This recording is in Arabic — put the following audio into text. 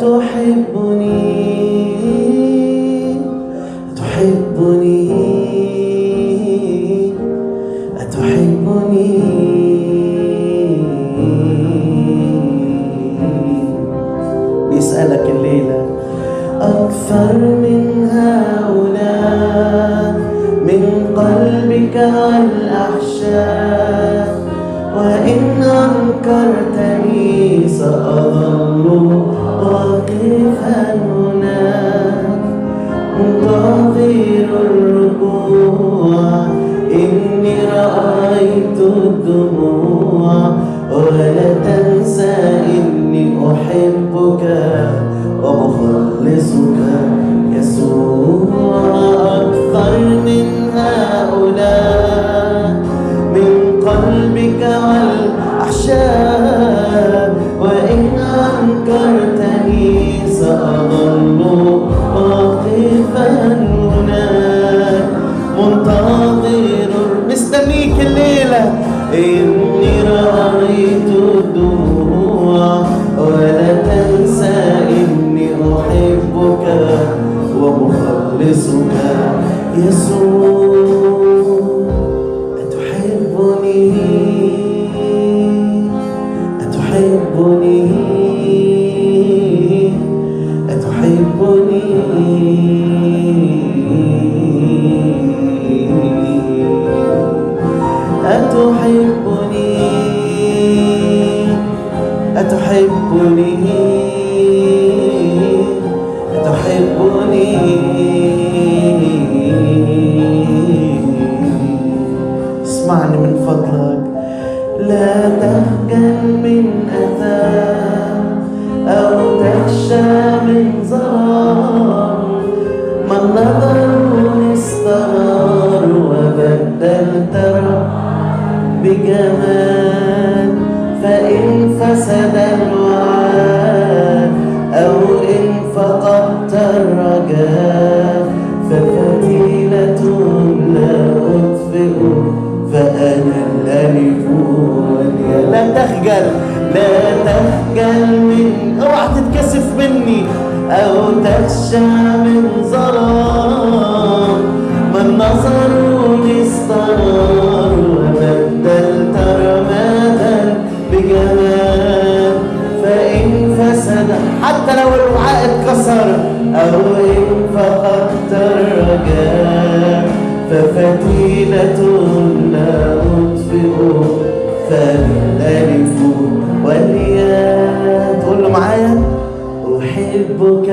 تحبني أتحبني أتحبني بيسألك الليلة أكثر من هؤلاء من قلبك والأحشاء، وإن أنكرتني سأظل واقفا هناك منتظر الرجوع. إني رأيت الدموع ولا تنسى إني أحبك ومخلصك يسوع. أكثر من هؤلاء من قلبك والأحشاء، وإن أنكرتني سأظل واقفا هناك منتظر مستنيك الليلة. إني رأيت الدموع ولا تنسى إني أحبك ومخلصك يسوع. أتحبني أتحبني أتحبني أتحبني أتحبني أتحبني. اسمعني من فضلك، لا تخجل من أثام أو تخشى من ظلام. من نظر استنار وبدل ترى بجمال. فإن فسد الوعد أو إن فقدت الرجاء ففتيلة لا أطفئ فأنا الألف والياء. لا تخجل لا تخجل من اوعى تتكسف مني أو تخشى من ظلام. من نظروني استنار وبدلت رمادا بجمال. فإن فسد حتى لو الوعاء اتكسر أو إن فقدت الرجاء ففتيلة لا أطفئ فالألف والياء. تقول له معايا أحبك.